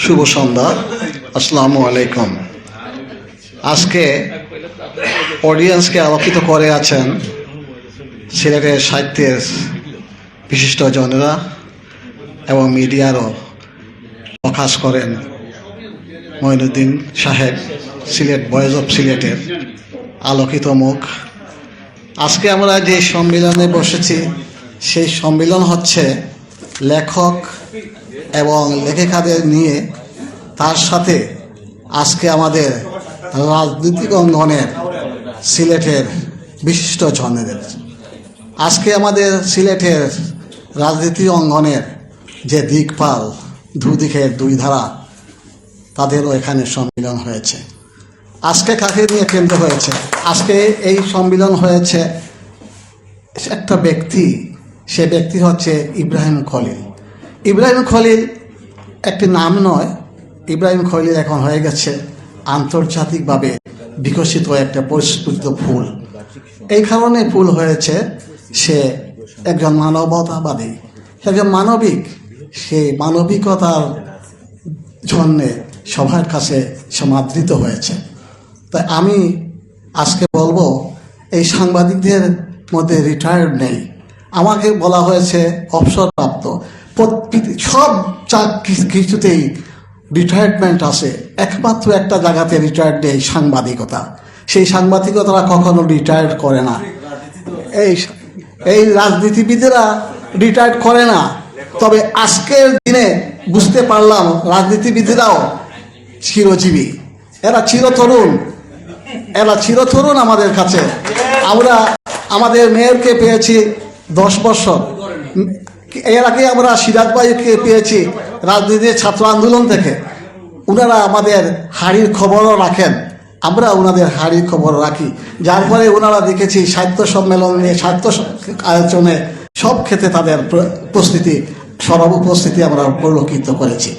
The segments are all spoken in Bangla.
শুভ সন্ধ্যা, আসসালামু আলাইকুম। আজকে অডিয়েন্সকে আলোকিত করে আছেন সিলেটের সাহিত্যের বিশিষ্ট জনেরা এবং মিডিয়ারও প্রকাশ করেন মঈনুদ্দিন সাহেব, সিলেট ভয়েস অফ সিলেটের আলোকিত মুখ। আজকে আমরা যে সম্মেলনে বসেছি সেই সম্মেলন হচ্ছে লেখক এবং লেখিকাদের নিয়ে, তার সাথে আজকে আমাদের রাজনৈতিক অঙ্গনের সিলেটের বিশিষ্ট জনেদের। আজকে আমাদের সিলেটের রাজনীতি অঙ্গনের যে দিকপাল, দুদিকের দুই ধারা, তাদেরও এখানে সম্মিলন হয়েছে। আজকে কাকে নিয়ে কেন্দ্র হয়েছে? আজকে এই সম্মিলন হয়েছে একটা ব্যক্তি, সে ব্যক্তি হচ্ছে ইব্রাহিম খলিল। ইব্রাহিম খলিল একটি নাম নয়, ইব্রাহিম খলিল এখন হয়ে গেছে আন্তর্জাতিকভাবে বিকশিত একটা পরিস্ফুটিত ফুল। এই কারণে ফুল হয়েছে সে একজন মানবতাবাদী, একজন মানবিক। সেই মানবিকতার জন্যে সবার কাছে সমাদৃত হয়েছে। তাই আমি আজকে বলবো, এই সাংবাদিকদের মধ্যে রিটায়ার্ড নেই। আমাকে বলা হয়েছে অবসরপ্রাপ্ত। সব কিছুতেই রিটায়ারমেন্ট আছে, একমাত্র একটা জায়গাতে রিটায়ার্ড নেই, সাংবাদিকতা। সেই সাংবাদিকতারা কখনো রিটায়ার্ড করে না। এই রাজনীতিবিদেরা রিটায়ার্ড করে না। তবে আজকের দিনে বুঝতে পারলাম রাজনীতিবিদেরাও চিরজীবী, এরা চিরতরুণ আমাদের কাছে। আমরা আমাদের মেয়রকে পেয়েছি 10 বছর, এর আগে আমরা সিরাজ ভাইকে পেয়েছি রাজনীতির ছাত্র আন্দোলন থেকে। ওনারা আমাদের হাড়ির খবরও রাখেন, আমরা ওনাদের হাড়ির খবর রাখি। যার ফলে ওনারা দেখেছি সাহিত্য সম্মেলনে, সাহিত্য আয়োজনে সব ক্ষেত্রে তাদের উপস্থিতি আমরা পরিলক্ষিত করেছি।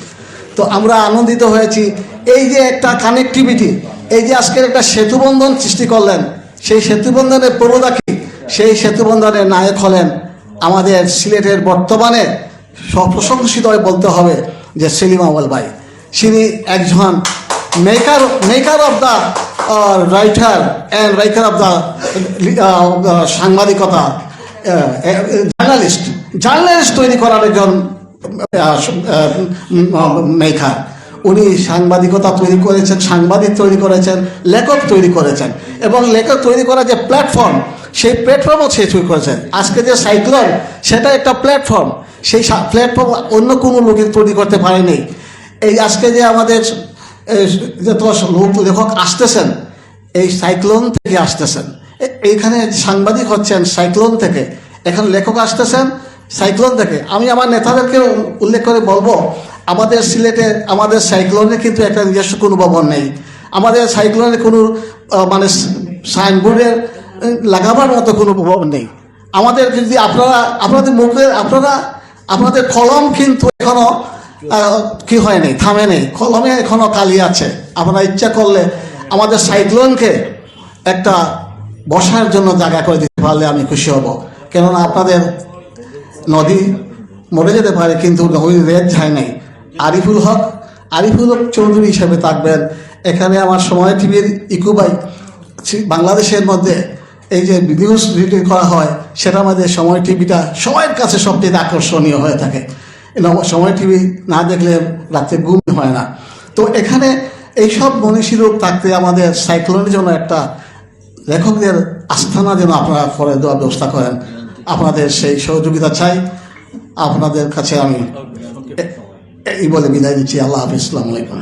তো আমরা আনন্দিত হয়েছি। এই যে একটা কানেক্টিভিটি, এই যে আজকের একটা সেতুবন্ধন সৃষ্টি করলেন, সেই সেতুবন্ধনের প্রবণতা কি? সেই সেতুবন্ধনের নায়ক হলেন আমাদের সিলেটের বর্তমানে প্রশংসিত বলতে হবে যে সেলিম আউয়াল ভাই। তিনি একজন maker of the writer and writer of the সাংবাদিকতা, জার্নালিস্ট তৈরি করার একজন মেকার। উনি সাংবাদিকতা তৈরি করেছেন, সাংবাদিক তৈরি করেছেন, লেখক তৈরি করেছেন, এবং লেখক তৈরি করার যে প্ল্যাটফর্ম, সেই প্ল্যাটফর্মও সে তৈরি করেছেন। আজকে যে সাইক্লোন, সেটা একটা প্ল্যাটফর্ম। সেই প্ল্যাটফর্ম অন্য কোনো লোকে তৈরি করতে পারেনি। এই আজকে যে আমাদের যত লেখক আসতেছেন, এই সাইক্লোন থেকে আসতেছেন। এইখানে সাংবাদিক হচ্ছেন সাইক্লোন থেকে, এখন লেখক আসতেছেন সাইক্লোন থেকে। আমি আমার নেতাদেরকে উল্লেখ করে বলবো, আমাদের সিলেটে আমাদের সাইক্লোনে কিন্তু একটা নিজস্ব কোনো ভবন নেই। আমাদের সাইক্লোনে কোনো মানে সাইনবোর্ডের লাগাবার মতো কোনো ভবন নেই। আমাদের যদি আপনাদের কলম কিন্তু এখনো কি হয়নি, থামে নেই, কলমে এখনো কালি আছে। আপনারা ইচ্ছা করলে আমাদের সাইক্লোনকে একটা বসার জন্য জায়গা করে দিতে পারলে আমি খুশি হব। কেননা আপনাদের নদী মরে যেতে পারে, কিন্তু নদীর রেত যায় নাই। আরিফুল হক চৌধুরী হিসেবে থাকবেন এখানে। আমার সময় টিভির ইকুবাই বাংলাদেশের মধ্যে এই যে নিউজ রিডিং করা হয়, সেটার মধ্যে সময় টিভিটা সবার কাছে সবচেয়ে আকর্ষণীয় হয়ে থাকে। সময় টিভি না দেখলে রাত্রে ঘুম হয় না। তো এখানে এইসব মনীষী লোক থাকতে আমাদের সাইক্লোনের জন্য একটা লেখকদের আস্থানা যেন আপনারা করে দেওয়ার ব্যবস্থা করেন, আপনাদের সেই সহযোগিতা চাই। আপনাদের কাছে আমি এই বলে বিদায় দিচ্ছি। আল্লাহ হাফিজ, আসসালামু আলাইকুম।